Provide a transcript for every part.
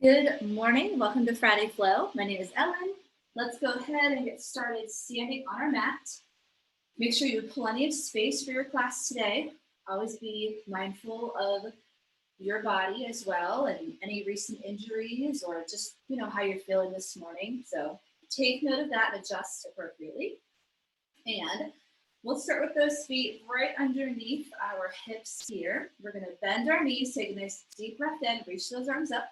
Good morning. Welcome to Friday Flow. My name is Ellen. Let's go ahead and get started standing on our mat. Make sure you have plenty of space for your class today. Always be mindful of your body as well and any recent injuries or just, how you're feeling this morning. So take note of that and adjust appropriately. And we'll start with those feet right underneath our hips here. We're going to bend our knees, take a nice deep breath in, reach those arms up.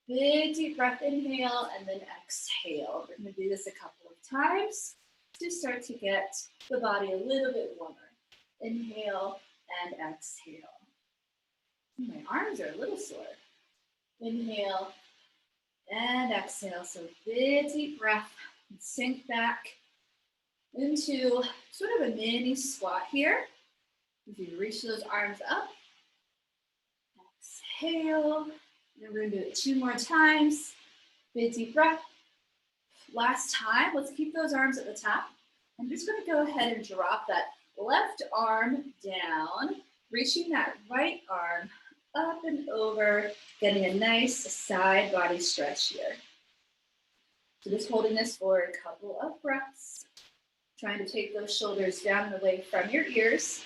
Big deep breath, inhale, and then exhale. We're going to do this a couple of times to start to get the body a little bit warmer. Inhale and exhale. My arms are a little sore. Inhale and exhale. So big deep breath and sink back into sort of a mini squat here. If you reach those arms up, exhale. And we're going to do it 2 more times. Big deep breath. Last time, let's keep those arms at the top. I'm just going to go ahead and drop that left arm down, reaching that right arm up and over, getting a nice side body stretch here. So just holding this for a couple of breaths, trying to take those shoulders down and away from your ears.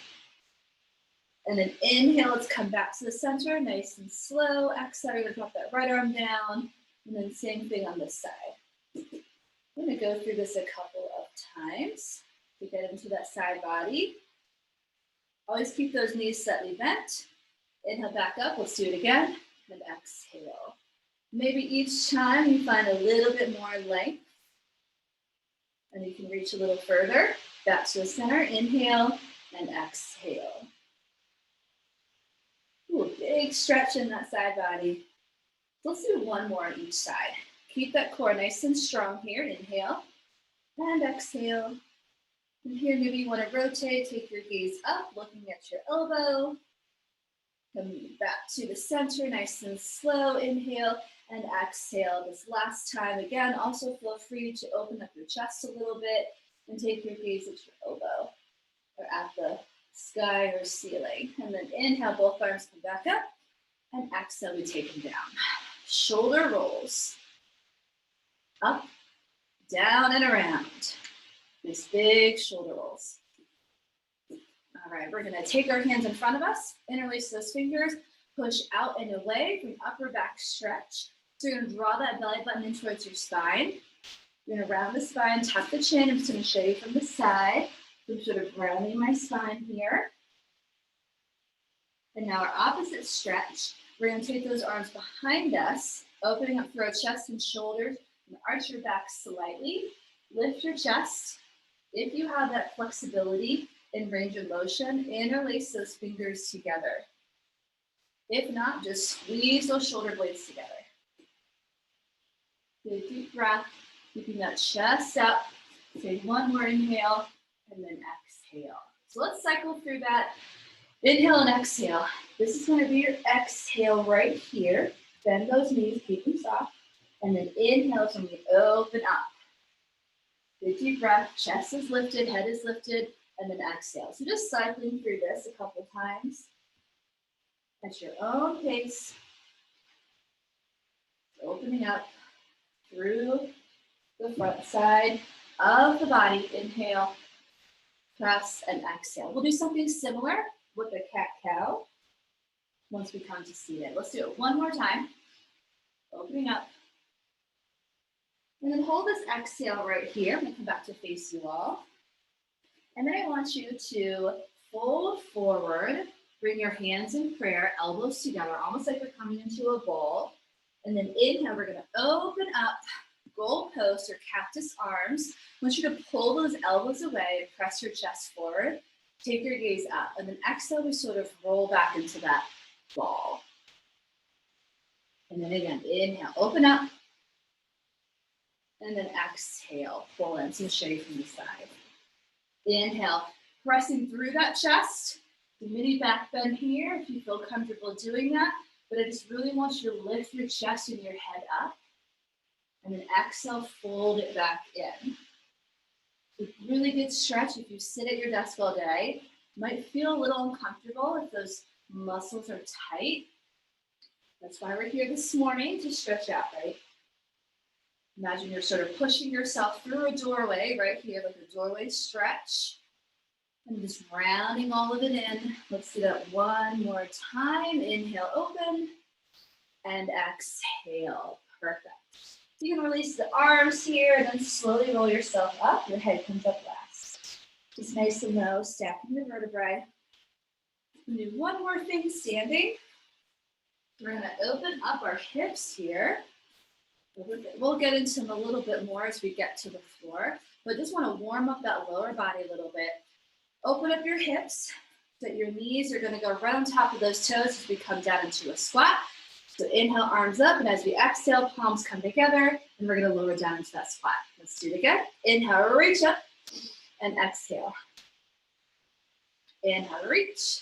And then inhale, let's come back to the center, nice and slow. Exhale, you're going to drop that right arm down. And then same thing on this side. I'm going to go through this a couple of times to get into that side body. Always keep those knees slightly bent. Inhale back up. Let's do it again. And exhale. Maybe each time you find a little bit more length. And you can reach a little further. Back to the center. Inhale and exhale. Ooh, big stretch in that side body. Let's do 1 more on each side. Keep that core nice and strong here. Inhale and exhale. And here, maybe you want to rotate, take your gaze up, looking at your elbow. Come back to the center, nice and slow. Inhale and exhale. This last time, again, also feel free to open up your chest a little bit and take your gaze at your elbow or at the sky or ceiling. And then inhale, both arms come back up. And exhale, we take them down. Shoulder rolls. Up, down, and around. These big shoulder rolls. All right, we're gonna take our hands in front of us, interlace those fingers, push out and away from upper back stretch. So you're gonna draw that belly button in towards your spine. You're gonna round the spine, tuck the chin. I'm just gonna show you from the side. I'm sort of rounding my spine here. And now our opposite stretch. We're gonna take those arms behind us, opening up through our chest and shoulders, and arch your back slightly. Lift your chest. If you have that flexibility in range of motion, interlace those fingers together. If not, just squeeze those shoulder blades together. Take a deep breath, keeping that chest up. Take 1 more inhale, and then exhale. So let's cycle through that. Inhale and exhale. This is going to be your exhale right here. Bend those knees, keep them soft. And then inhale, so we open up. Big deep breath, chest is lifted, head is lifted, and then exhale. So just cycling through this a couple times at your own pace. Opening up through the front side of the body. Inhale, press, and exhale. We'll do something similar with the cat-cow once we come to seated. Let's do it 1 more time. Opening up. And then hold this exhale right here. I'm going to come back to face you all. And then I want you to fold forward, bring your hands in prayer, elbows together, almost like you're coming into a bowl. And then inhale, we're going to open up goalpost or cactus arms. I want you to pull those elbows away and press your chest forward. Take your gaze up. And then exhale, we sort of roll back into that ball. And then again, inhale, open up. And then exhale, pull in. So I'm going to show you from the side. Inhale, pressing through that chest. The mini back bend here if you feel comfortable doing that. But I just really want you to lift your chest and your head up. And then exhale, fold it back in. A really good stretch if you sit at your desk all day. Might feel a little uncomfortable if those muscles are tight. That's why we're here this morning, to stretch out, right? Imagine you're sort of pushing yourself through a doorway right here, like a doorway stretch. And just rounding all of it in. Let's do that one more time. Inhale, open, and exhale. Perfect. So you can release the arms here and then slowly roll yourself up. Your head comes up last. Just nice and low, stacking the vertebrae. We'll do one more thing standing. We're going to open up our hips here. We'll get into them a little bit more as we get to the floor, but just want to warm up that lower body a little bit. Open up your hips so that your knees are going to go right on top of those toes as we come down into a squat. So inhale, arms up, and as we exhale, palms come together, and we're going to lower down into that squat. Let's do it again. Inhale, reach up, and exhale. Inhale, reach,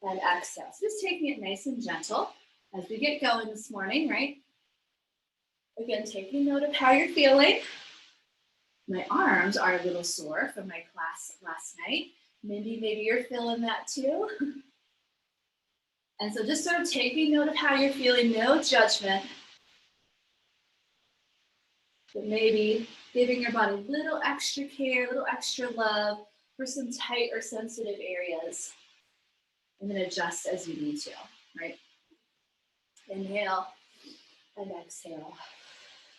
and exhale. So just taking it nice and gentle as we get going this morning, right? Again, taking note of how you're feeling. My arms are a little sore from my class last night. Maybe you're feeling that too. And so just sort of taking note of how you're feeling, no judgment, but maybe giving your body a little extra care, a little extra love for some tight or sensitive areas, and then adjust as you need to, right? Inhale and exhale.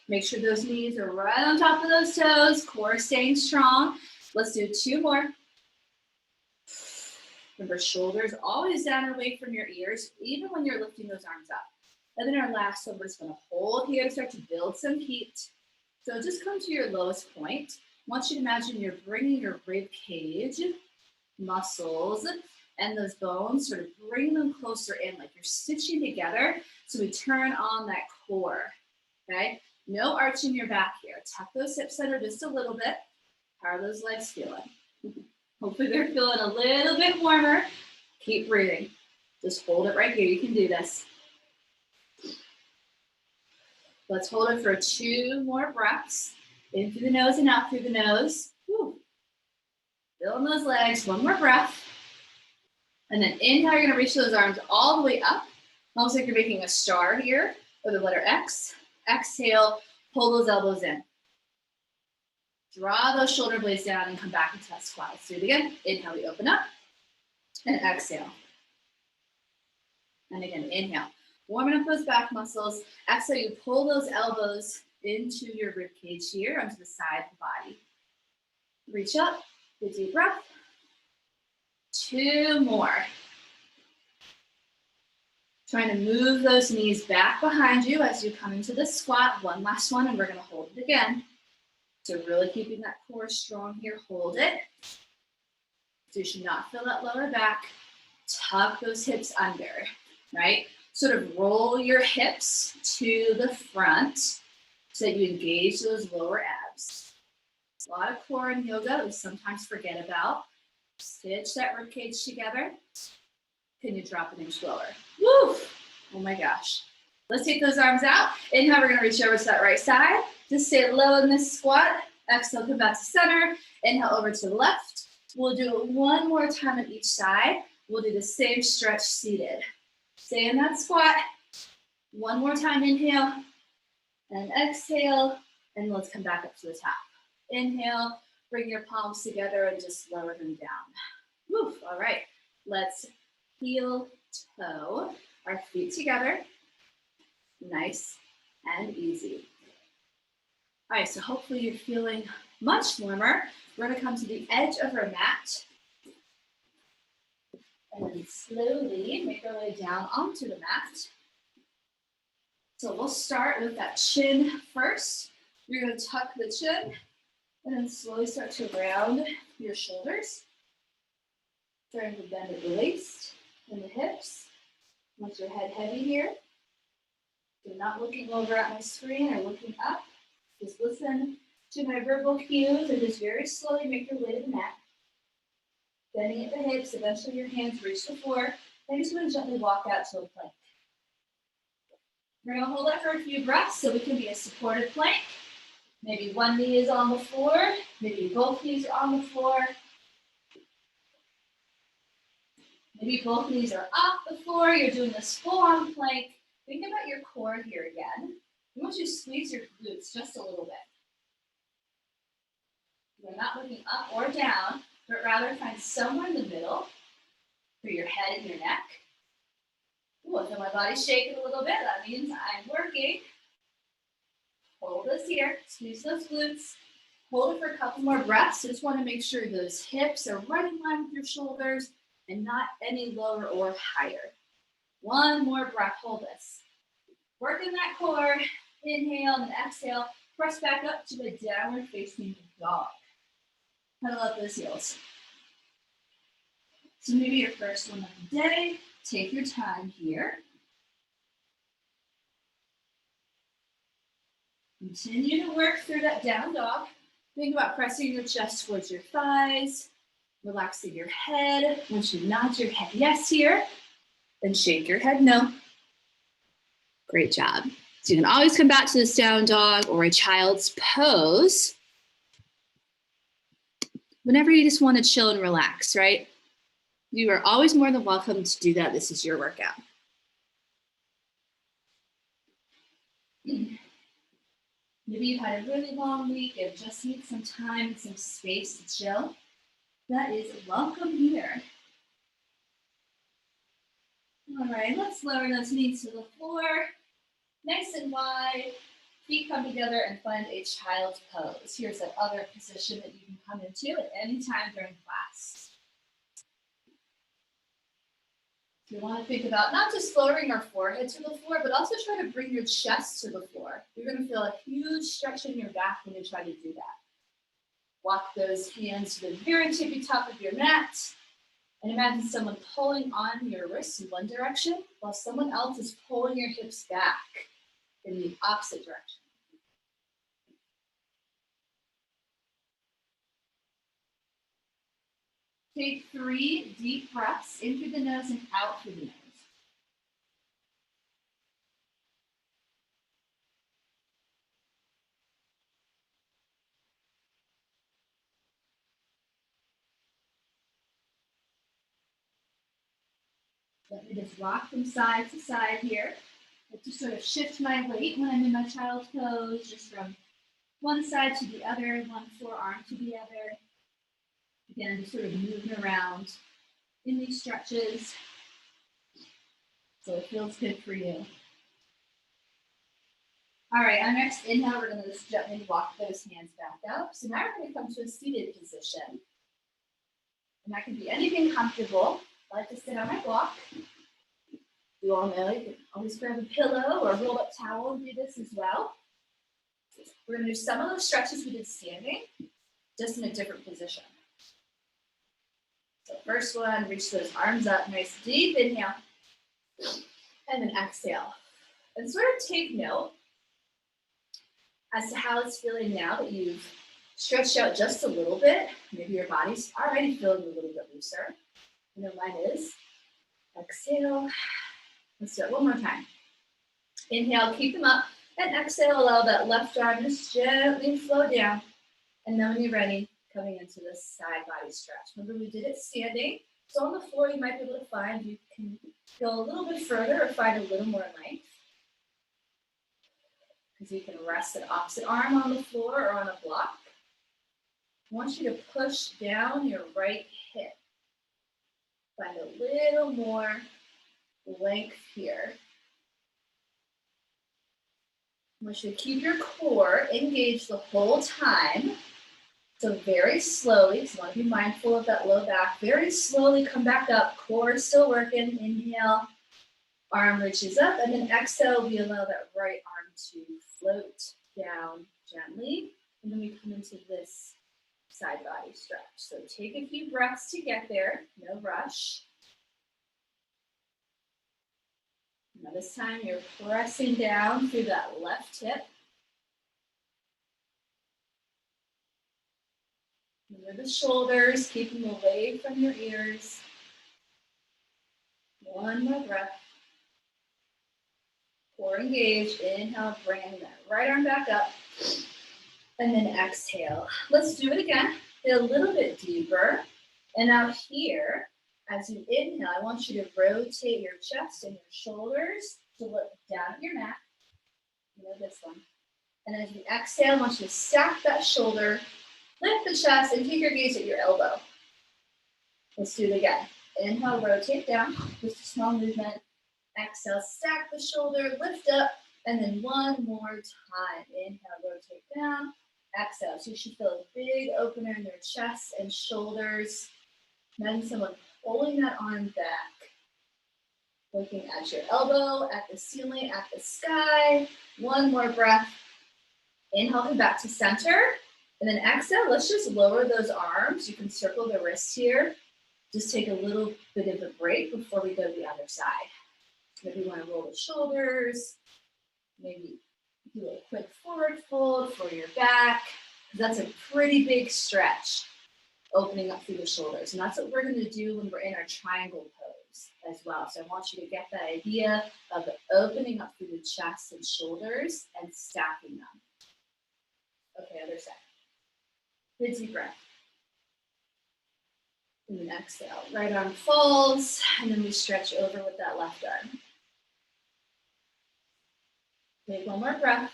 Make sure those knees are right on top of those toes, core staying strong. Let's do two more. Remember, shoulders always down and away from your ears, even when you're lifting those arms up. And then our last one, we're just going to hold here to start to build some heat. So just come to your lowest point. I want you to imagine you're bringing your rib cage, muscles, and those bones, sort of bring them closer in, like you're stitching together. So we turn on that core, okay? No arching your back here. Tuck those hips under just a little bit. How are those legs feeling? Hopefully they're feeling a little bit warmer. Keep breathing. Just hold it right here. You can do this. Let's hold it for 2 more breaths. In through the nose and out through the nose. Whew. Filling those legs. 1 more breath. And then inhale, you're going to reach those arms all the way up. Almost like you're making a star here, or the letter X. Exhale, pull those elbows in. Draw those shoulder blades down and come back into that squat. Let's do it again. Inhale, we open up. And exhale. And again, inhale. Warming up those back muscles. Exhale, you pull those elbows into your rib cage here, onto the side of the body. Reach up, take a deep breath. 2 more. Trying to move those knees back behind you as you come into the squat. 1 last one, and we're going to hold it again. So really keeping that core strong here. Hold it. So you should not feel that lower back. Tuck those hips under, right? Sort of roll your hips to the front so that you engage those lower abs. A lot of core in yoga that we sometimes forget about. Stitch that rib cage together. Can you drop an inch lower? Woo! Oh my gosh. Let's take those arms out. Inhale, we're going to reach over to that right side. Just stay low in this squat. Exhale, come back to center. Inhale over to the left. We'll do it 1 more time on each side. We'll do the same stretch seated. Stay in that squat. 1 more time, inhale. And exhale. And let's come back up to the top. Inhale, bring your palms together and just lower them down. Woo, all right. Let's heel toe our feet together. Nice and easy. All right, so hopefully you're feeling much warmer. We're going to come to the edge of our mat. And then slowly make our way down onto the mat. So we'll start with that chin first. You're going to tuck the chin and then slowly start to round your shoulders. Starting to bend at the waist and the hips. Let your head heavy here. So not looking over at my screen or looking up. Just listen to my verbal cues and just very slowly make your way to the mat. Bending at the hips, eventually your hands reach the floor. Then just going to gently walk out to a plank. We're going to hold that for a few breaths so we can be a supported plank. Maybe one knee is on the floor. Maybe both knees are on the floor. Maybe both knees are off the floor. You're doing this full-on plank. Think about your core here again. I want you to squeeze your glutes just a little bit. You're not looking up or down, but rather find somewhere in the middle for your head and your neck. Ooh, I feel my body shaking a little bit. That means I'm working. Hold this here. Squeeze those glutes. Hold it for a couple more breaths. Just want to make sure those hips are right in line with your shoulders and not any lower or higher. One more breath. Hold this. Work in that core. Inhale and exhale. Press back up to a downward facing dog. Pedal up those heels. So maybe your first one of the day. Take your time here. Continue to work through that down dog. Think about pressing your chest towards your thighs, relaxing your head. Once you nod your head yes here, then shake your head no. Great job. So you can always come back to this down dog or a child's pose whenever you just want to chill and relax, right? You are always more than welcome to do that. This is your workout. Maybe you had a really long week and just need some time and some space to chill. That is welcome here. All right, let's lower those knees to the floor. Nice and wide. Feet come together and find a child's pose. Here's that other position that you can come into at any time during class. You want to think about not just lowering our forehead to the floor, but also try to bring your chest to the floor. You're going to feel a huge stretch in your back when you try to do that. Walk those hands to the very tippy top of your mat. And imagine someone pulling on your wrists in one direction while someone else is pulling your hips back in the opposite direction. Take 3 deep breaths in through the nose and out through the nose. Let me just rock from side to side here. I like to sort of shift my weight when I'm in my child's pose, just from one side to the other, one forearm to the other. Again, just sort of moving around in these stretches. So it feels good for you. All right, on our next inhale, we're going to just gently walk those hands back up. So now we're going to come to a seated position. And that can be anything comfortable. I like to sit on my block. You all know you can always grab a pillow or a rolled up towel and do this as well. We're going to do some of those stretches we did standing, just in a different position. So first one, reach those arms up, nice deep inhale, and then exhale. And sort of take note as to how it's feeling now that you've stretched out just a little bit. Maybe your body's already feeling a little bit looser. I know mine is. Exhale. Let's do it one more time. Inhale, keep them up, and exhale, allow that left arm just gently flow down. And then when you're ready, coming into this side body stretch. Remember, we did it standing. So on the floor, you might be able to find you can go a little bit further or find a little more length. Because you can rest an opposite arm on the floor or on a block. I want you to push down your right hip. Find a little more length here. I want you to keep your core engaged the whole time. So very slowly, so you want to be mindful of that low back. Very slowly come back up. Core is still working. Inhale, arm reaches up, and then exhale, we allow that right arm to float down gently. And then we come into this side body stretch. So take a few breaths to get there, no rush. Now this time you're pressing down through that left hip. Remember the shoulders, keep them away from your ears. One more breath. Core engaged. Inhale, bring that right arm back up. And then exhale. Let's do it again. Get a little bit deeper. And out here, as you inhale, I want you to rotate your chest and your shoulders to look down at your mat. You know this one. And then as you exhale, I want you to stack that shoulder, lift the chest, and take your gaze at your elbow. Let's do it again. Inhale, rotate down, just a small movement. Exhale, stack the shoulder, lift up, and then one more time. Inhale, rotate down. Exhale. So you should feel a big opener in your chest and shoulders. Imagine someone pulling that arm back. Looking at your elbow, at the ceiling, at the sky. One more breath. Inhale, come back to center. And then exhale, let's just lower those arms. You can circle the wrists here. Just take a little bit of a break before we go to the other side. Maybe you want to roll the shoulders. Maybe do a quick forward fold for your back. That's a pretty big stretch, opening up through the shoulders. And that's what we're going to do when we're in our triangle pose as well. So I want you to get that idea of opening up through the chest and shoulders and stacking them. Okay, other side. Good deep breath. And then exhale. Right arm falls, and then we stretch over with that left arm. Take one more breath.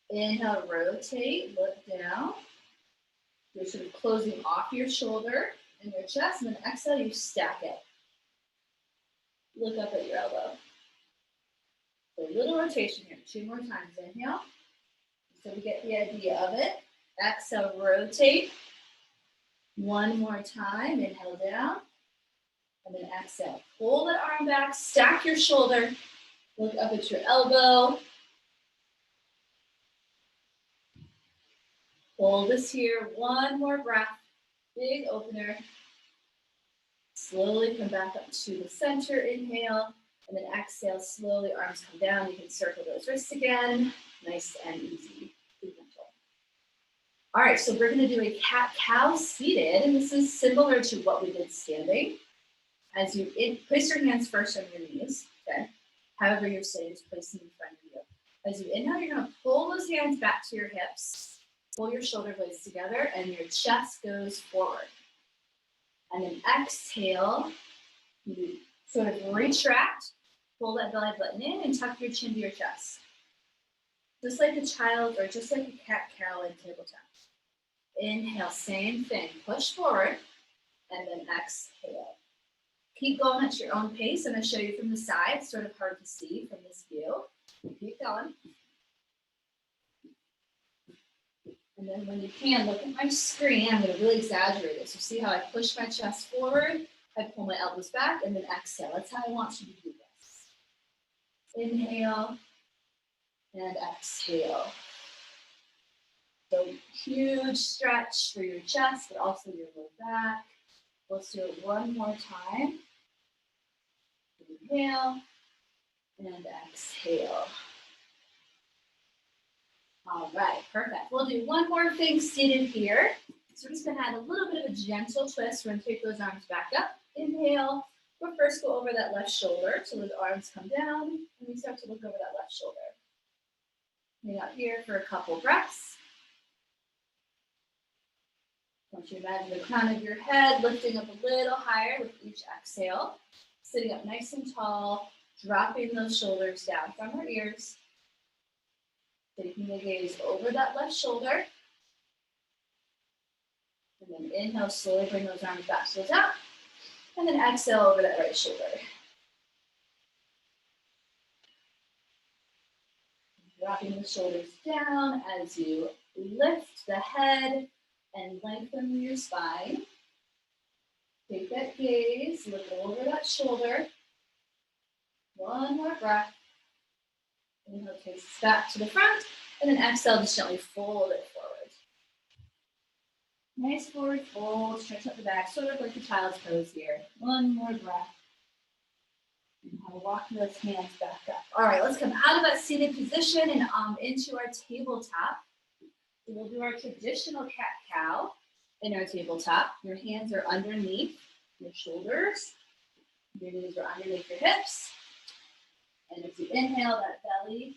Inhale, rotate, look down. You're sort of closing off your shoulder and your chest, and then exhale, you stack it. Look up at your elbow. So a little rotation here, 2 more times. Inhale, so we get the idea of it. Exhale, rotate. 1 more time, inhale down, and then exhale. Pull that arm back, stack your shoulder, look up at your elbow. Hold this here, 1 more breath, big opener. Slowly come back up to the center, inhale, and then exhale, slowly, arms come down. You can circle those wrists again, nice and easy. All right, so we're gonna do a cat-cow seated, and this is similar to what we did standing. As you place your hands first on your knees, okay? However you're sitting, just place them in front of you. As you inhale, you're gonna pull those hands back to your hips, pull your shoulder blades together, and your chest goes forward. And then exhale, you sort of retract, pull that belly button in, and tuck your chin to your chest. Just like a child or just like a cat-cow in tabletop. Inhale, same thing, push forward, and then exhale. Keep going at your own pace. I'm going to show you from the side. It's sort of hard to see from this view. Keep going. And then when you can, look at my screen. I'm going to really exaggerate it. So see how I push my chest forward, I pull my elbows back, and then exhale. That's how I want you to do this. Inhale, and exhale. So huge stretch for your chest, but also your low back. Let's do it 1 more time. Inhale and exhale. All right, perfect. We'll do 1 more thing seated here. So we're just gonna add a little bit of a gentle twist. We're gonna take those arms back up. Inhale. We'll first go over that left shoulder. So those arms come down and we start to look over that left shoulder. Hang out here for a couple breaths. I want you to imagine the crown of your head lifting up a little higher with each exhale. Sitting up nice and tall, dropping those shoulders down from our ears. Taking the gaze over that left shoulder. And then inhale, slowly bring those arms back to the top. And then exhale over that right shoulder. Dropping the shoulders down as you lift the head and lengthen your spine. Take that gaze, look over that shoulder. 1 more breath. Inhale takes us back to the front, and then exhale, just gently fold it forward. Nice forward fold, stretch out the back, sort of like a child's pose here. 1 more breath. And I'll walk those hands back up. All right, let's come out of that seated position and into our tabletop. So we'll do our traditional cat-cow in our tabletop. Your hands are underneath your shoulders. Your knees are underneath your hips. And as you inhale, that belly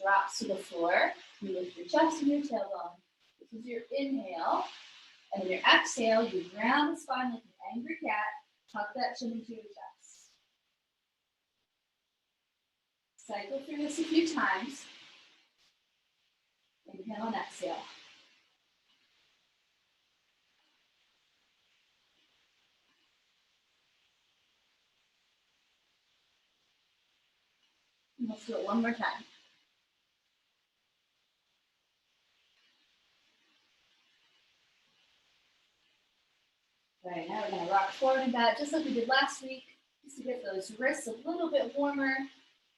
drops to the floor. You lift your chest and your tailbone. This is your inhale. And then your exhale, you round the spine like an angry cat. Tuck that chin into your chest. cycle through this a few times. Inhale and exhale. And let's do it one more time. All right, now we're going to rock forward in that, just like we did last week, just to get those wrists a little bit warmer.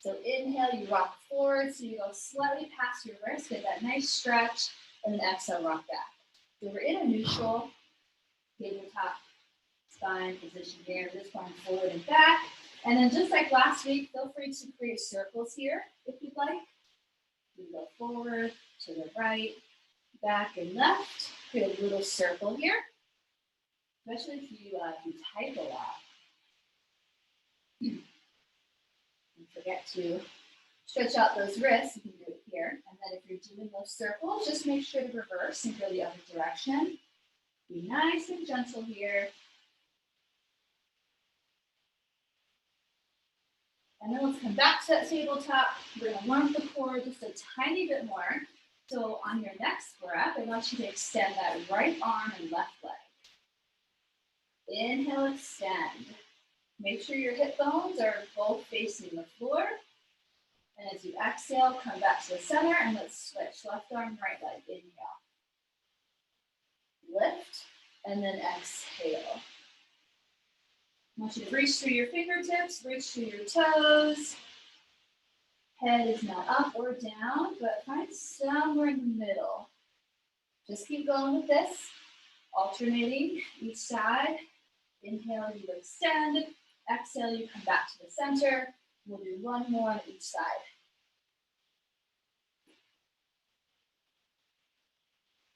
So inhale, you rock forward, so you go slightly past your wrist, get that nice stretch, and then exhale, rock back. So we're in a neutral tabletop spine position here, just going forward and back. And then just like last week, feel free to create circles here if you'd like. You go forward, to the right, back and left. Create a little circle here, especially if you type a lot. And forget to stretch out those wrists. You can do it here. And then if you're doing those circles, just make sure to reverse and go the other direction. Be nice and gentle here. And then let's come back to that tabletop. We're going to warm the core just a tiny bit more. So on your next breath, I want you to extend that right arm and left leg. Inhale, extend. Make sure your hip bones are both facing the floor. And as you exhale, come back to the center and let's switch. Left arm, right leg. Inhale. Lift and then exhale. I want you to reach through your fingertips, reach through your toes. Head is not up or down, but find somewhere in the middle. Just keep going with this, alternating each side. Inhale, you extend. Exhale, you come back to the center. We'll do one more on each side.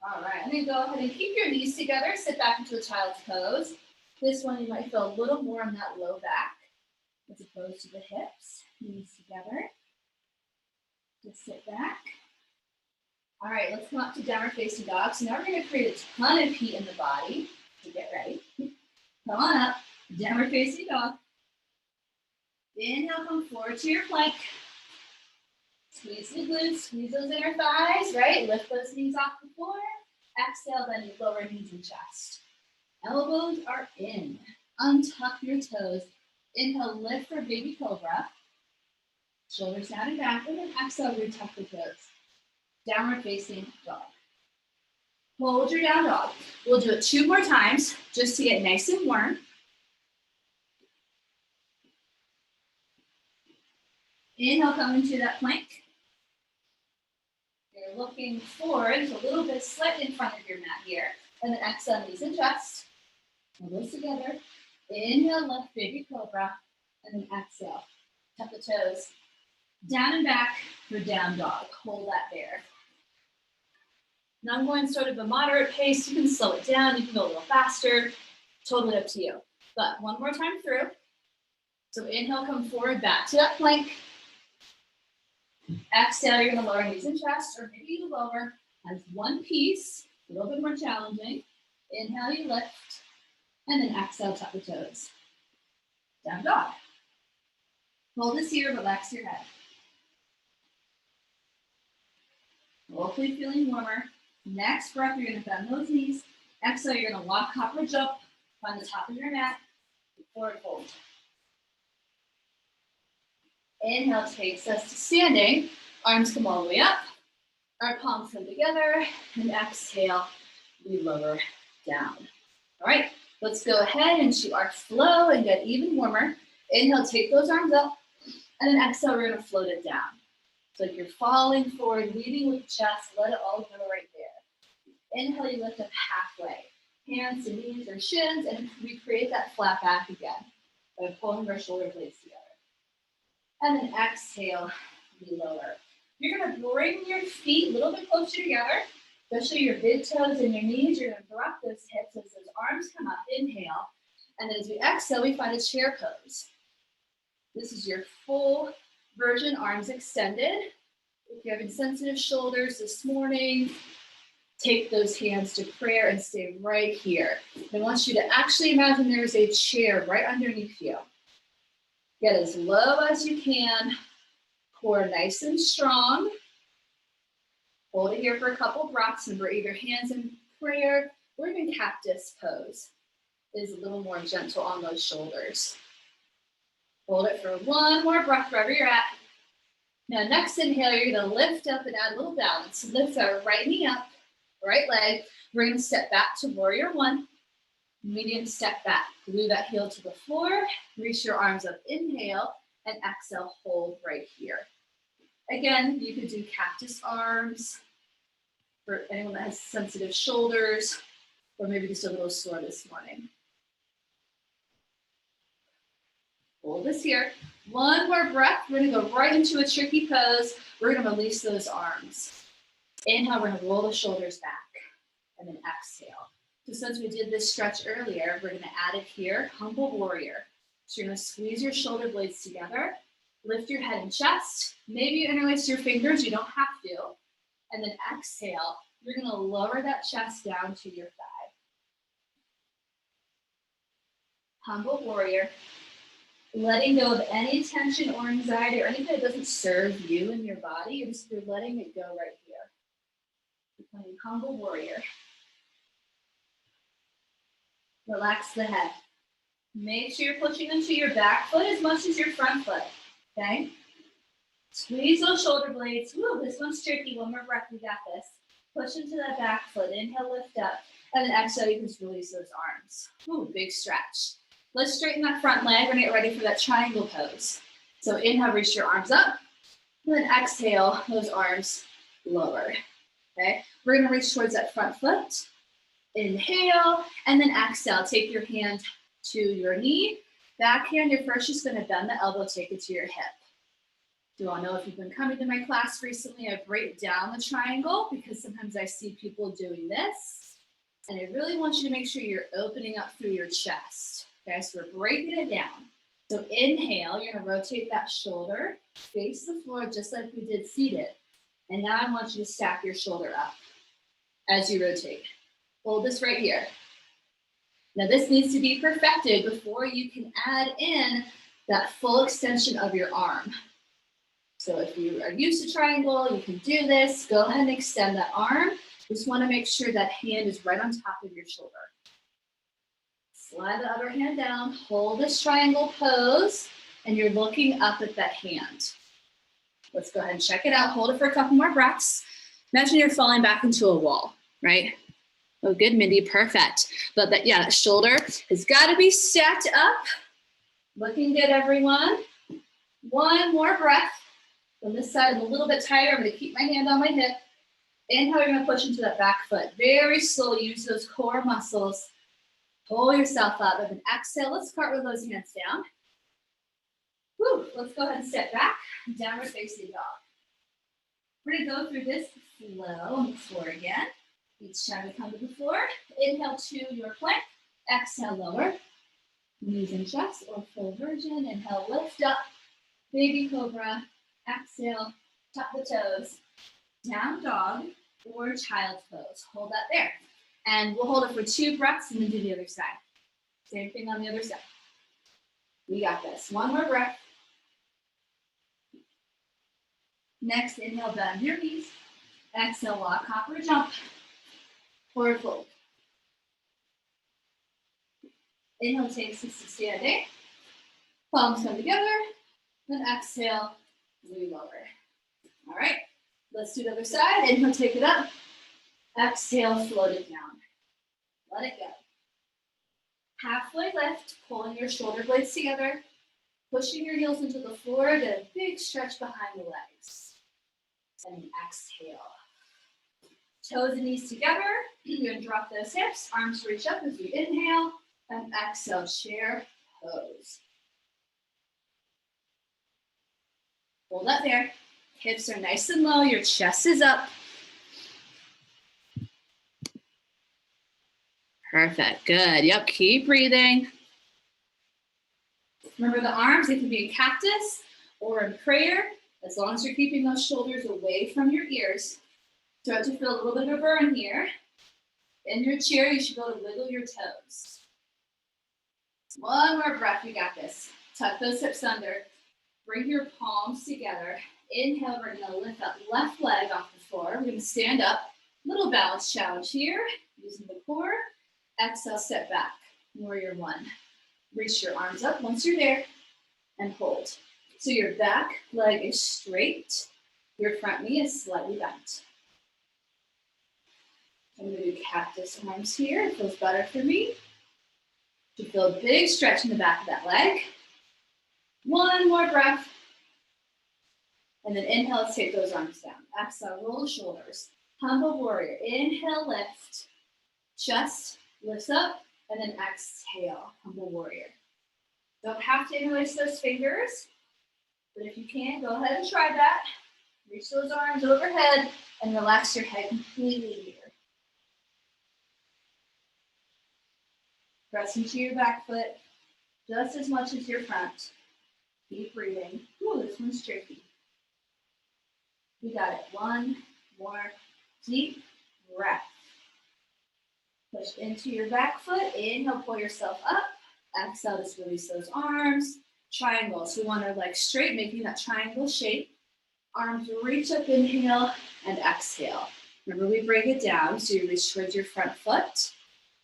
All right, I'm going to go ahead and keep your knees together. Sit back into a child's pose. This one, you might feel a little more on that low back as opposed to the hips. Knees together. Just sit back. All right, let's come up to downward facing dog. So now we're going to create a ton of heat in the body. So get ready. Come on up. Downward facing dog. Inhale, come forward to your plank. Squeeze the glutes, squeeze those inner thighs, right? Lift those knees off the floor. Exhale, then you lower knees and chest. Elbows are in. Untuck your toes. Inhale, lift for baby cobra. Shoulders down and back, and then exhale, retuck the toes. Downward facing dog. Hold your down dog. We'll do it 2 more times just to get nice and warm. Inhale, come into that plank. You're looking forward, so a little bit slightly in front of your mat here. And then exhale, knees and chest. Elbows together. Inhale, lift, baby cobra. And then exhale, tuck the toes. Down and back for down dog. Hold that there. Now I'm going sort of a moderate pace. You can slow it down. You can go a little faster. Totally up to you. But one more time through. So inhale, come forward, back to that plank. Exhale, you're going to lower knees and chest, or maybe you lower as one piece, a little bit more challenging. Inhale, you lift, and then exhale, tuck the toes. Down dog. Hold this here, relax your head. Hopefully feeling warmer. Next breath, you're going to bend those knees. Exhale, you're going to walk cobra jump on the top of your mat. Forward fold. Inhale takes us to standing. Arms come all the way up. Our palms come together. And exhale, we lower down. All right, let's go ahead into our flow and get even warmer. Inhale, take those arms up. And then exhale, we're going to float it down. So if you're falling forward, leading with the chest, let it all go right there. Inhale, you lift up halfway. Hands to knees or shins, and we create that flat back again by pulling our shoulder blades together. And then exhale, we lower. You're going to bring your feet a little bit closer together, especially your big toes and your knees. You're going to drop those hips as those arms come up. Inhale. And then as we exhale, we find a chair pose. This is your full version, arms extended. If you're having sensitive shoulders this morning, take those hands to prayer and stay right here. I want you to actually imagine there's a chair right underneath you. Get as low as you can. Core nice and strong. Hold it here for a couple breaths, and we're either hands in prayer or even cactus pose is a little more gentle on those shoulders. Hold it for one more breath wherever you're at. Now, next inhale, you're going to lift up and add a little balance. Lift our right knee up, right leg. We're going to step back to warrior one. Medium step back. Glue that heel to the floor. Reach your arms up. Inhale and exhale. Hold right here. Again, you could do cactus arms for anyone that has sensitive shoulders or maybe just a little sore this morning. Hold this here. One more breath. We're going to go right into a tricky pose. We're going to release those arms. Inhale, we're going to roll the shoulders back. And then exhale. So since we did this stretch earlier, we're going to add it here, humble warrior. So you're going to squeeze your shoulder blades together. Lift your head and chest. Maybe you interlace your fingers. You don't have to. And then exhale. You're going to lower that chest down to your thigh. Humble warrior. Letting go of any tension or anxiety or anything that doesn't serve you in your body. You're letting it go right here. You're playing humble warrior. Relax the head. Make sure you're pushing into your back foot as much as your front foot. Okay? Squeeze those shoulder blades. Woo, this one's tricky. One more breath. We got this. Push into that back foot. Inhale, lift up. And then exhale, you can just release those arms. Ooh, big stretch. Let's straighten that front leg. We're going to get ready for that triangle pose. So inhale, reach your arms up. And then exhale, those arms lower. Okay? We're going to reach towards that front foot. Inhale, and then exhale. Take your hand to your knee. Backhand, you're first just going to bend the elbow, take it to your hip. Do you all know if you've been coming to my class recently, I break down the triangle because sometimes I see people doing this. And I really want you to make sure you're opening up through your chest. Okay, so we're breaking it down. So inhale, you're going to rotate that shoulder, face the floor just like we did seated. And now I want you to stack your shoulder up as you rotate. Hold this right here. Now this needs to be perfected before you can add in that full extension of your arm. So if you are used to triangle, you can do this. Go ahead and extend that arm. Just want to make sure that hand is right on top of your shoulder. Slide the other hand down. Hold this triangle pose, and you're looking up at that hand. Let's go ahead and check it out. Hold it for a couple more breaths. Imagine you're falling back into a wall, right? Oh, good, Mindy, perfect. But that shoulder has got to be stacked up. Looking good, everyone. One more breath. From this side, I'm a little bit tighter. I'm going to keep my hand on my hip. Inhale, you're going to push into that back foot. Very slowly, use those core muscles. Pull yourself up. And then exhale, let's cartwheel those hands down. Whew, let's go ahead and step back. Downward facing dog. We're going to go through this slow on the floor again. Each time we come to the floor, inhale to your plank. Exhale, lower. Knees and chest or full virgin. Inhale, lift up. Baby cobra. Exhale, tuck the toes. Down dog or child's pose. Hold that there. And we'll hold it for 2 breaths and then do the other side. Same thing on the other side. We got this. One more breath. Next, inhale, bend your knees. Exhale, walk, hop, or jump. Forward fold. Inhale, take 60 standing. Palms come together. Then exhale, we lower. All right, let's do the other side. Inhale, take it up. Exhale, float it down. Let it go. Halfway lift, pulling your shoulder blades together, pushing your heels into the floor, then a big stretch behind the legs. And exhale. Toes and knees together. You're going to drop those hips, arms reach up as we inhale, and exhale, chair pose. Hold up there. Hips are nice and low, your chest is up. Perfect, good. Yep, keep breathing. Remember the arms, they can be in cactus or in prayer, as long as you're keeping those shoulders away from your ears. Start to feel a little bit of a burn here. In your chair, you should be able to wiggle your toes. One more breath, you got this. Tuck those hips under. Bring your palms together. Inhale, we're gonna lift that left leg off the floor. We're gonna stand up, little balance challenge here, using the core. Exhale, step back, warrior one. Reach your arms up once you're there and hold. So your back leg is straight, your front knee is slightly bent. I'm gonna do cactus arms here, it feels better for me. You feel a big stretch in the back of that leg. One more breath. And then inhale, let's take those arms down. Exhale, roll the shoulders. Humble warrior, inhale, lift. Chest lifts up, and then exhale, humble warrior. Don't have to interlace those fingers, but if you can, go ahead and try that. Reach those arms overhead and relax your head completely here. Press into your back foot just as much as your front. Keep breathing. Ooh, this one's tricky. We got it. One more deep breath. Push into your back foot. Inhale, pull yourself up. Exhale, just release those arms. Triangle. So we want our legs straight, making that triangle shape. Arms reach up, inhale, and exhale. Remember, we break it down. So you reach towards your front foot.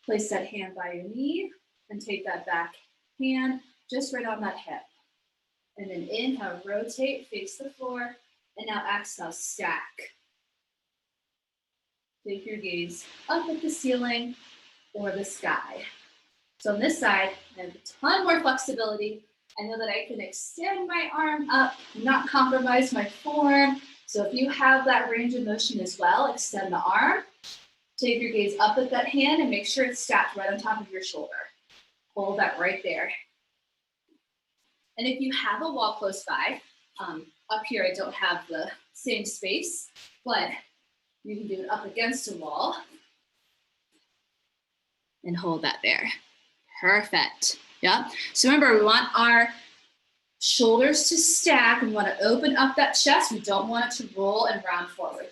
Place that hand by your knee and take that back hand just right on that hip. And then inhale, rotate, face the floor. And now exhale, stack. Take your gaze up at the ceiling or the sky. So on this side, I have a ton more flexibility. I know that I can extend my arm up, not compromise my form. So if you have that range of motion as well, extend the arm. Take your gaze up at that hand and make sure it's stacked right on top of your shoulder. Hold that right there. And if you have a wall close by, up here I don't have the same space, but you can do it up against a wall and hold that there. Perfect. Yeah. So remember, we want our shoulders to stack. We want to open up that chest. We don't want it to roll and round forward.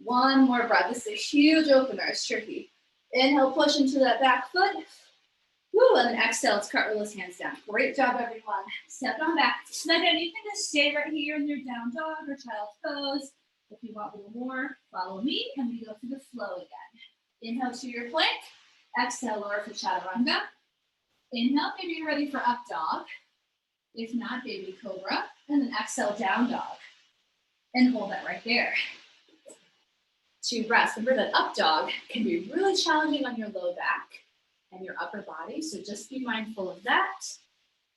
One more breath. This is a huge opener. It's tricky. Inhale, push into that back foot. Woo, and then exhale, let's cartwheel those hands down. Great job, everyone. Step on back. Now again, you can just stay right here in your down dog or child's pose. If you want a little more, follow me, and we go through the flow again. Inhale to your plank. Exhale, lower for chaturanga. Inhale, maybe you're ready for up dog. If not, baby cobra. And then exhale, down dog. And hold that right there. 2 breaths. Remember that up dog can be really challenging on your low back and your upper body, so just be mindful of that.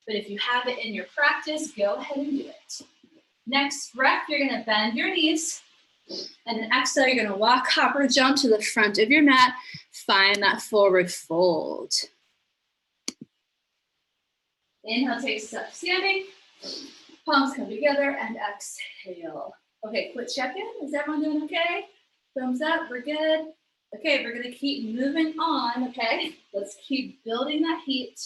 But if you have it in your practice, go ahead and do it. Next breath, you're gonna bend your knees, and then exhale, you're gonna walk, hop, or jump to the front of your mat. Find that forward fold. Inhale, take us up standing. Palms come together, and exhale. Okay, quick check-in. Is everyone doing okay? Thumbs up, we're good. Okay, we're gonna keep moving on, okay? Let's keep building that heat.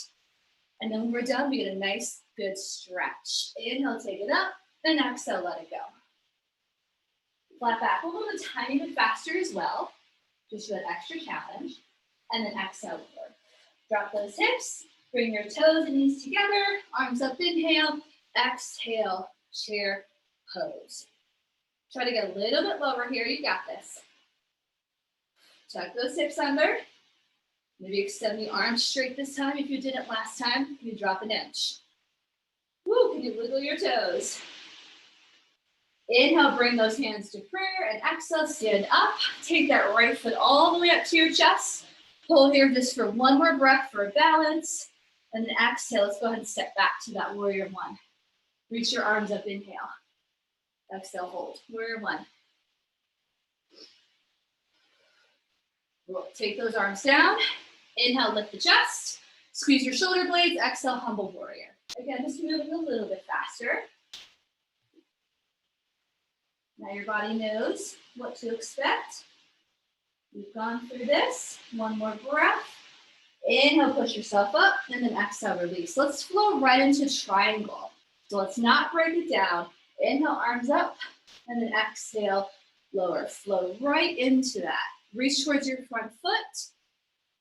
And then when we're done, we get a nice, good stretch. Inhale, take it up, and exhale, let it go. Flat back, we'll move a tiny bit faster as well, just for that extra challenge. And then exhale, lower. Drop those hips, bring your toes and knees together, arms up, inhale, exhale, chair pose. Try to get a little bit lower here, you got this. Tuck those hips under. Maybe extend the arms straight this time. If you did it last time, you drop an inch. Woo, can you wiggle your toes? Inhale, bring those hands to prayer, and exhale, stand up. Take that right foot all the way up to your chest. Hold here just for one more breath for balance. And then exhale, let's go ahead and step back to that warrior one. Reach your arms up, inhale. Exhale, hold. Warrior one. We'll take those arms down. Inhale, lift the chest. Squeeze your shoulder blades. Exhale, humble warrior. Again, just moving a little bit faster. Now your body knows what to expect. We've gone through this. One more breath. Inhale, push yourself up, and then exhale, release. Let's flow right into triangle. So let's not break it down. Inhale, arms up, and then exhale, lower. Flow right into that. Reach towards your front foot,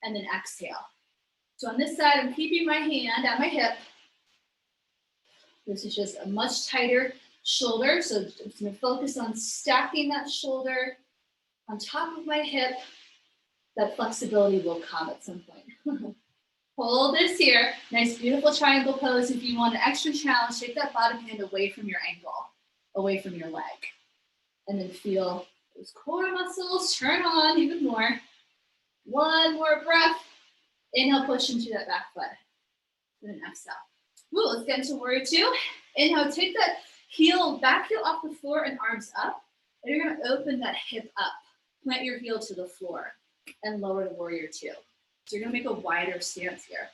and then exhale. So on this side, I'm keeping my hand at my hip. This is just a much tighter shoulder. So I'm just gonna focus on stacking that shoulder on top of my hip. That flexibility will come at some point. Hold this here. Nice, beautiful triangle pose. If you want an extra challenge, take that bottom hand away from your ankle, away from your leg. And then feel those core muscles turn on even more. One more breath. Inhale, push into that back foot. And then exhale. Ooh, let's get into warrior two. Inhale, take that back heel off the floor and arms up. And you're gonna open that hip up. Plant your heel to the floor and lower the warrior two. So you're gonna make a wider stance here.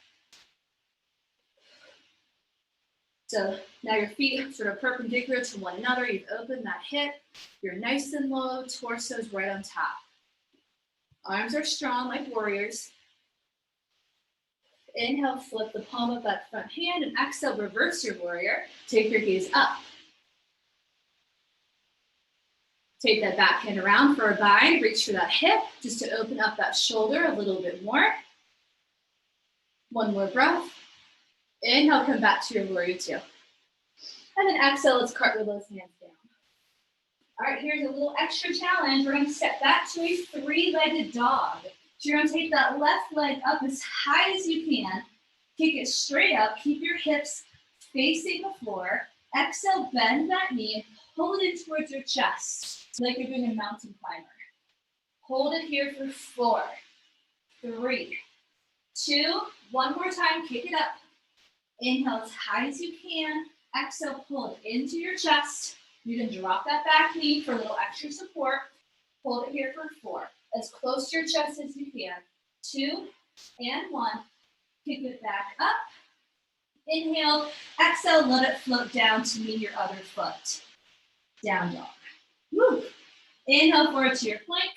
So now your feet sort of perpendicular to one another. You've opened that hip. You're nice and low, torso's right on top. Arms are strong like warriors. Inhale, flip the palm of that front hand, and exhale, reverse your warrior. Take your gaze up. Take that back hand around for a bind. Reach for that hip just to open up that shoulder a little bit more. One more breath. Inhale, come back to your warrior two. And then exhale, let's cartwheel those hands down. All right, here's a little extra challenge. We're gonna step back to a three-legged dog. So you're gonna take that left leg up as high as you can. Kick it straight up. Keep your hips facing the floor. Exhale, bend that knee and pull it in towards your chest, like you're doing a mountain climber. Hold it here for 4, 3, 2, one more time, kick it up. Inhale as high as you can. Exhale, pull it into your chest. You can drop that back knee for a little extra support. Hold it here for 4, as close to your chest as you can. 2 and 1, kick it back up. Inhale, exhale, let it float down to meet your other foot. Down dog. Woo. Inhale forward to your plank,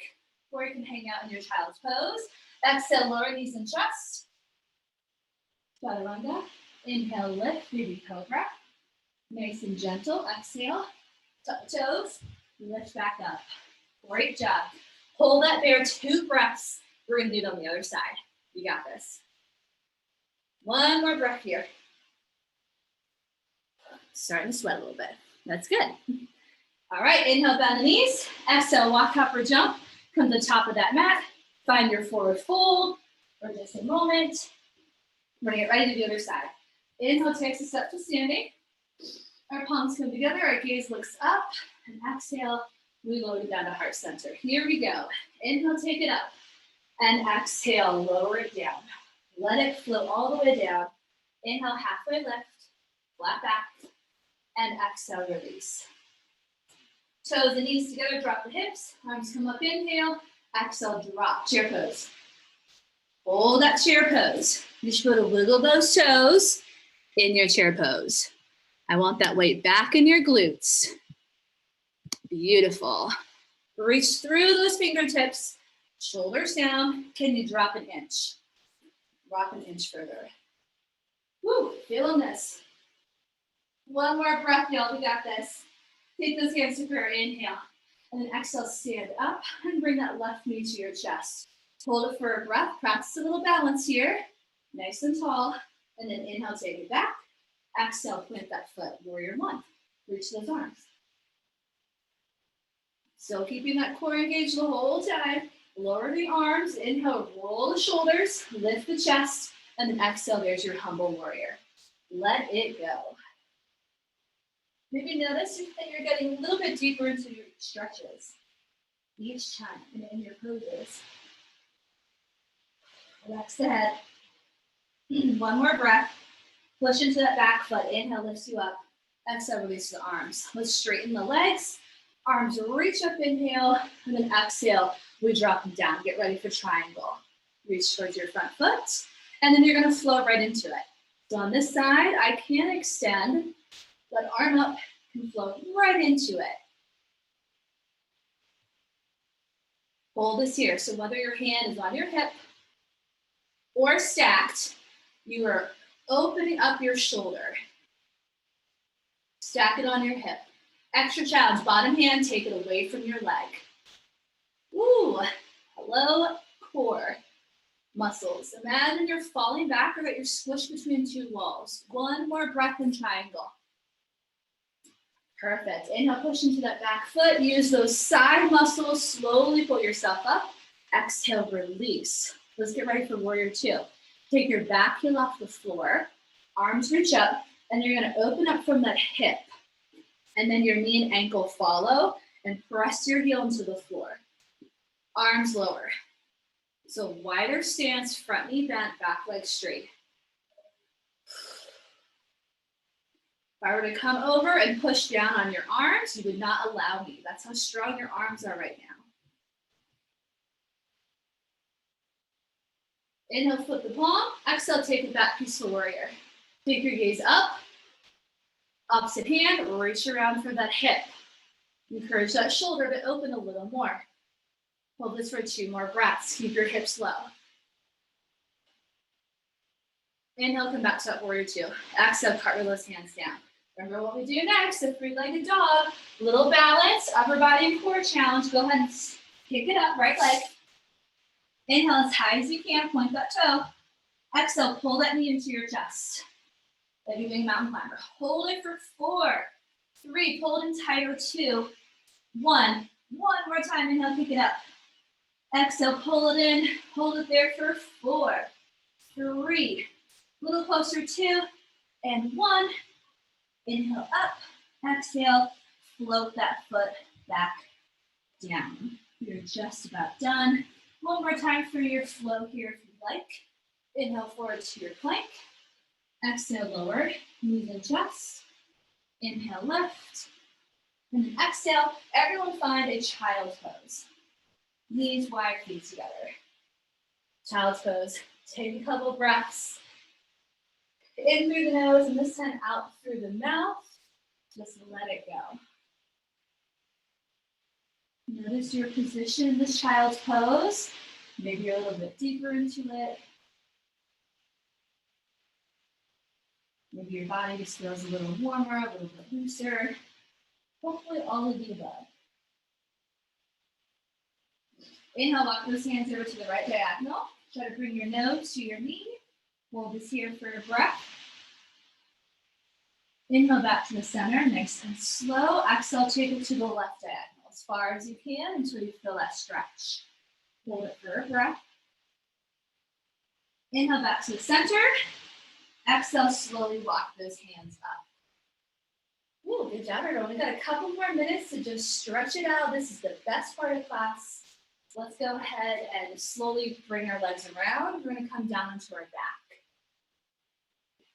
or you can hang out in your child's pose. Exhale, lower knees and chest. Chaturanga. Inhale, lift, baby cobra. Nice and gentle. Exhale, tuck the toes, lift back up. Great job. Hold that there, 2 breaths. We're gonna do it on the other side. You got this. One more breath here. Starting to sweat a little bit. That's good. All right, inhale, bend the knees. Exhale, walk, hop, or jump. Come to the top of that mat. Find your forward fold for just a moment. We're gonna get ready to the other side. Inhale takes us up to standing. Our palms come together, our gaze looks up, and exhale, we lower it down to heart center. Here we go. Inhale, take it up, and exhale, lower it down. Let it flow all the way down. Inhale, halfway lift, flat back, and exhale, release. Toes and knees together, drop the hips, arms come up, inhale, exhale, drop, chair pose. Hold that chair pose. You should be able to wiggle those toes in your chair pose. I want that weight back in your glutes. Beautiful. Reach through those fingertips, shoulders down. Can you drop an inch? Drop an inch further. Woo, feeling this. One more breath, y'all, we got this. Take those hands to prayer, inhale. And then exhale, stand up and bring that left knee to your chest. Hold it for a breath, practice a little balance here. Nice and tall. And then inhale, take it back. Exhale, plant that foot, warrior one. Reach those arms. Still keeping that core engaged the whole time. Lower the arms, inhale, roll the shoulders, lift the chest, and then exhale, there's your humble warrior. Let it go. Maybe notice that you're getting a little bit deeper into your stretches each time in your poses. Relax the head. One more breath. Push into that back foot. Inhale, lifts you up. Exhale, release the arms. Let's straighten the legs. Arms reach up, inhale, and then exhale, we drop them down. Get ready for triangle. Reach towards your front foot, and then you're gonna flow right into it. So on this side, I can extend. That arm up can flow right into it. Hold this here. So whether your hand is on your hip or stacked, you are opening up your shoulder. Stack it on your hip. Extra challenge, bottom hand, take it away from your leg. Ooh, hello, core muscles. Imagine you're falling back or that you're squished between 2 walls. One more breath in triangle. Perfect. Inhale, push into that back foot. Use those side muscles. Slowly pull yourself up. Exhale, release. Let's get ready for warrior two. Take your back heel off the floor. Arms reach up, and you're going to open up from that hip. And then your knee and ankle follow, and press your heel into the floor. Arms lower. So wider stance, front knee bent, back leg straight. If I were to come over and push down on your arms, you would not allow me. That's how strong your arms are right now. Inhale, flip the palm. Exhale, take it back, peaceful warrior. Take your gaze up. Opposite hand, reach around for that hip. Encourage that shoulder to open a little more. Hold this for 2 more breaths. Keep your hips low. Inhale, come back to that warrior two. Exhale, cartwheel those hands down. Remember what we do next, a 3-legged dog. Little balance, upper body and core challenge. Go ahead and kick it up, right leg. Inhale as high as you can, point that toe. Exhale, pull that knee into your chest. Like you're doing mountain climber. Hold it for 4, 3, pull it in tighter, 2, 1. One more time, inhale, kick it up. Exhale, pull it in, hold it there for 4, 3, a little closer, 2, and 1. Inhale up, exhale, float that foot back down. You're just about done. One more time for your flow here if you'd like. Inhale forward to your plank. Exhale, lower, knees and chest. Inhale, lift. And then exhale, everyone find a child's pose. Knees wide, feet together. Child's pose. Take a couple breaths. In through the nose and this time out through the mouth. Just let it go. Notice your position in this child's pose. Maybe you're a little bit deeper into it. Maybe your body just feels a little warmer, a little bit looser. Hopefully all of the above. Inhale, walk those hands over to the right diagonal. Try to bring your nose to your knee. Hold this here for a breath. Inhale back to the center, nice and slow. Exhale, take it to the left diagonal as far as you can until you feel that stretch. Hold it for a breath. Inhale back to the center. Exhale, slowly walk those hands up. Ooh, good job, everyone. We've got a couple more minutes to just stretch it out. This is the best part of class. Let's go ahead and slowly bring our legs around. We're going to come down into our back.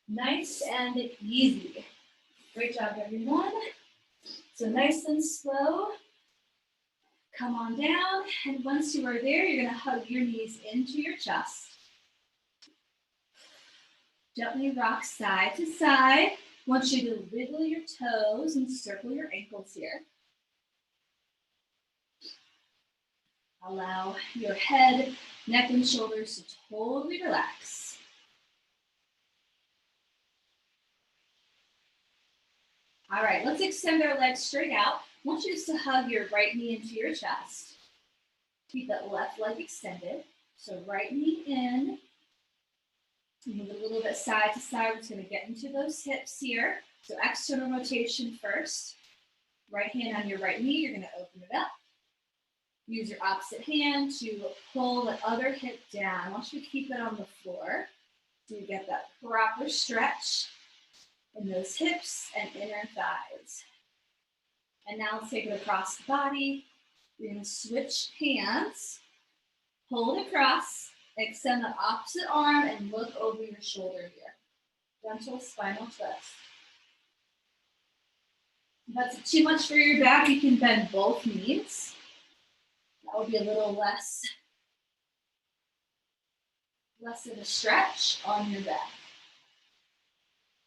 Nice and easy. Great job, everyone. So nice and slow. Come on down. And once you are there, you're going to hug your knees into your chest. Gently rock side to side. I want you to wiggle your toes and circle your ankles here. Allow your head, neck, and shoulders to totally relax. All right, let's extend our legs straight out. I want you just to hug your right knee into your chest. Keep that left leg extended. So right knee in. Move a little bit side to side. We're just going to get into those hips here. So external rotation first. Right hand on your right knee. You're going to open it up. Use your opposite hand to pull the other hip down. I want you to keep it on the floor so you get that proper stretch in those hips and inner thighs. And now let's take it across the body. You're going to switch hands. Hold across. Extend the opposite arm and look over your shoulder here. Gentle spinal twist. If that's too much for your back, you can bend both knees. That will be a little less of a stretch on your back.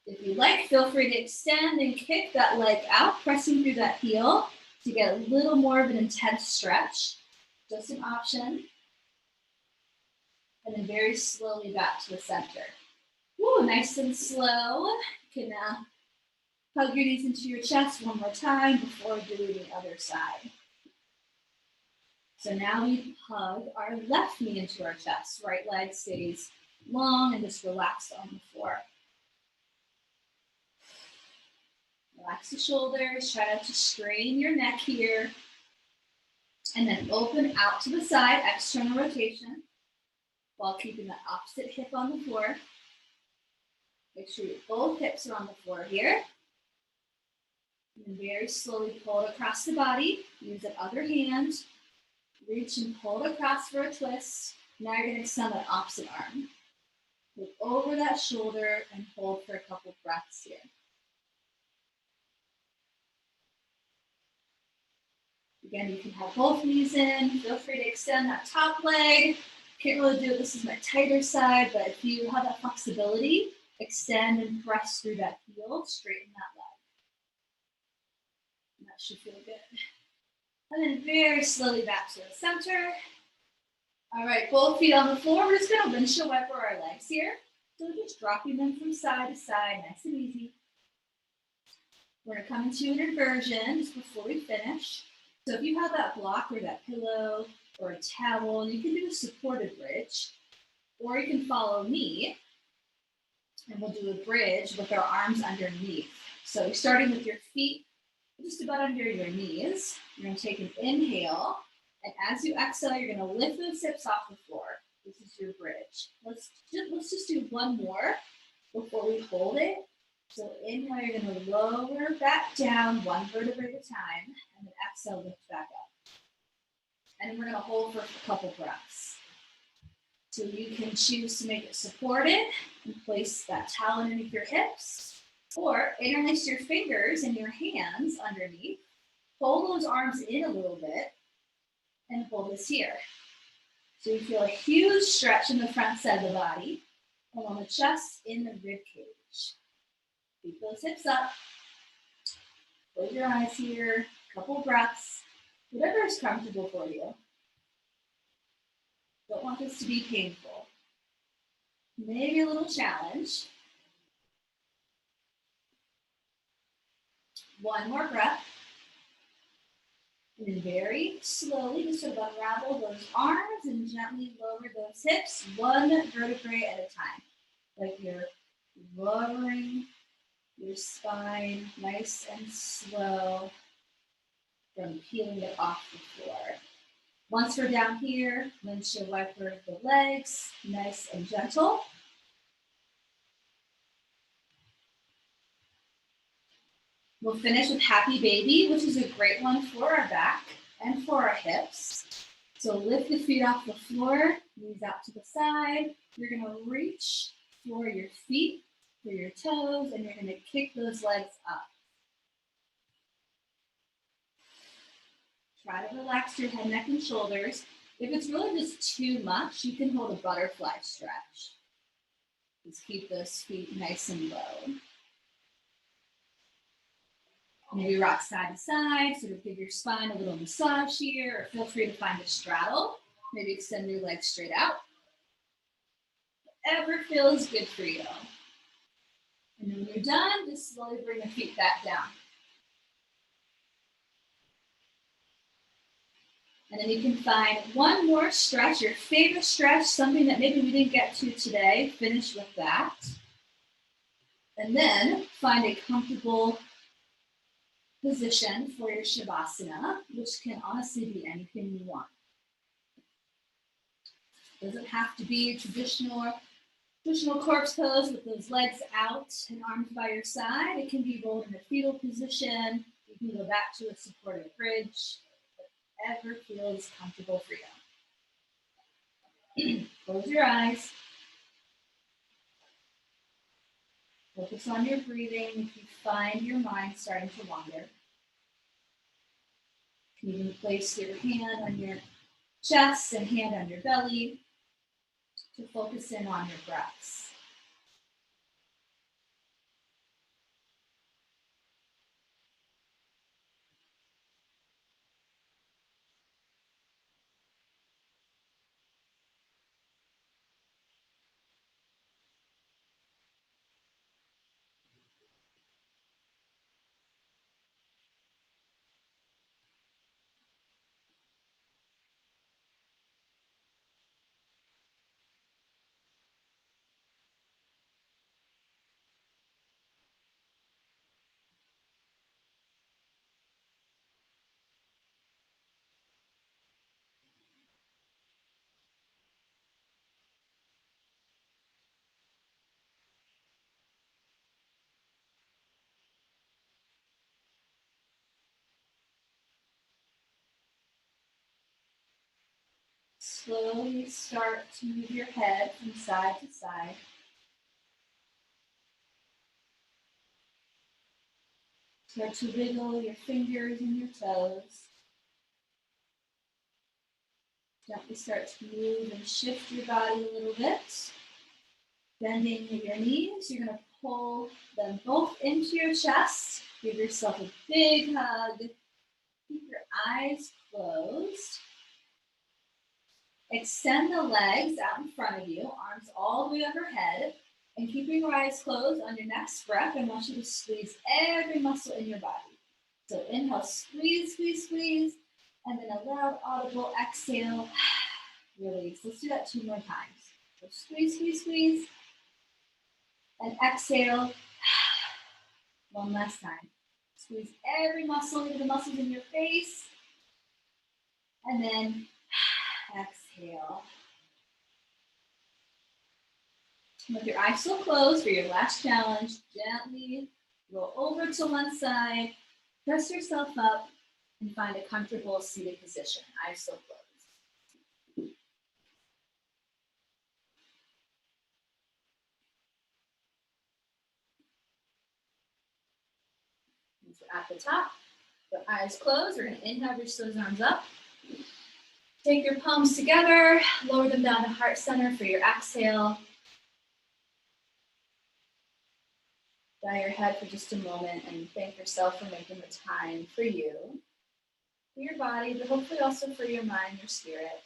If you like, feel free to extend and kick that leg out, pressing through that heel to get a little more of an intense stretch. Just an option. And then very slowly back to the center. Woo, nice and slow. You can hug your knees into your chest one more time before doing the other side. So now we hug our left knee into our chest. Right leg stays long and just relaxed on the floor. Relax the shoulders, try not to strain your neck here. And then open out to the side, external rotation, while keeping the opposite hip on the floor. Make sure both hips are on the floor here. And very slowly pull it across the body. Use that other hand. Reach and pull it across for a twist. Now you're going to extend that opposite arm. Look over that shoulder and hold for a couple breaths here. Again, you can have both knees in. Feel free to extend that top leg. Can't really do it. This is my tighter side, but if you have that flexibility, extend and press through that heel, straighten that leg. And that should feel good. And then very slowly back to the center. All right, both feet on the floor. We're just gonna windshield wiper our legs here. So just dropping them from side to side, nice and easy. We're gonna come into an inversion just before we finish. So if you have that block or that pillow or a towel, you can do a supported bridge, or you can follow me, and we'll do a bridge with our arms underneath. So starting with your feet just about under your knees, you're gonna take an inhale, and as you exhale, you're gonna lift those hips off the floor. This is your bridge. Let's just do one more before we hold it. So inhale, you're gonna lower back down one vertebrae at a time, and then exhale, lift back up. And then we're gonna hold for a couple breaths. So you can choose to make it supported and place that towel underneath your hips, or interlace your fingers and your hands underneath. Pull those arms in a little bit and hold this here. So you feel a huge stretch in the front side of the body, along the chest, in the rib cage. Keep those hips up. Close your eyes here. Couple breaths. Whatever is comfortable for you. Don't want this to be painful. Maybe a little challenge. One more breath. And then very slowly, just sort of unravel those arms and gently lower those hips, one vertebrae at a time. Like you're lowering your spine nice and slow from peeling it off the floor. Once we're down here, windshield wiper the legs, nice and gentle. We'll finish with Happy Baby, which is a great one for our back and for our hips. So lift the feet off the floor, knees out to the side. You're gonna reach for your feet, for your toes, and you're gonna kick those legs up. Try to relax your head, neck, and shoulders. If it's really just too much, you can hold a butterfly stretch. Just keep those feet nice and low. Maybe rock side to side, sort of give your spine a little massage here, or feel free to find a straddle. Maybe extend your legs straight out. Whatever feels good for you. And then when you're done, just slowly bring the feet back down. And then you can find one more stretch, your favorite stretch, something that maybe we didn't get to today. Finish with that. And then find a comfortable position for your Shavasana, which can honestly be anything you want. Doesn't have to be a traditional corpse pose with those legs out and arms by your side. It can be rolled in a fetal position. You can go back to a supported bridge. Whatever feels comfortable for you. Close your eyes. Focus on your breathing. If you find your mind starting to wander, you can place your hand on your chest and hand on your belly to focus in on your breaths. slowly start to move your head from side to side. Start to wiggle your fingers and your toes. Gently start to move and shift your body a little bit. Bending your knees, you're going to pull them both into your chest. Give yourself a big hug. Keep your eyes closed. Extend the legs out in front of you, arms all the way overhead. And keeping your eyes closed on your next breath, I want you to squeeze every muscle in your body. So inhale, squeeze, squeeze, squeeze. And then a loud, audible exhale, release. Let's do that 2 more times. So squeeze, squeeze, squeeze. And exhale. 1 last time. Squeeze every muscle, even the muscles in your face. And then exhale. With your eyes still closed for your last challenge, gently roll over to one side, press yourself up, and find a comfortable seated position. Eyes still closed. And so at the top, the eyes closed. We're going to inhale, reach those arms up. Take your palms together, lower them down to heart center for your exhale. Bow your head for just a moment and thank yourself for making the time for you, for your body, but hopefully also for your mind, your spirit.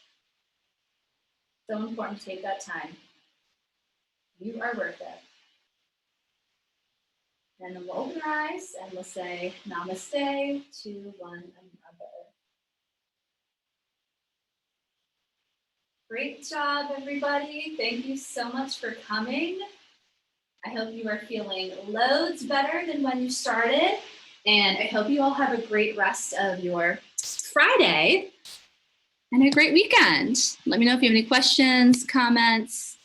So important to take that time. You are worth it. And then we'll open our eyes and we'll say Namaste to one another. Great job, everybody. Thank you so much for coming. I hope you are feeling loads better than when you started. And I hope you all have a great rest of your Friday and a great weekend. Let me know if you have any questions, comments.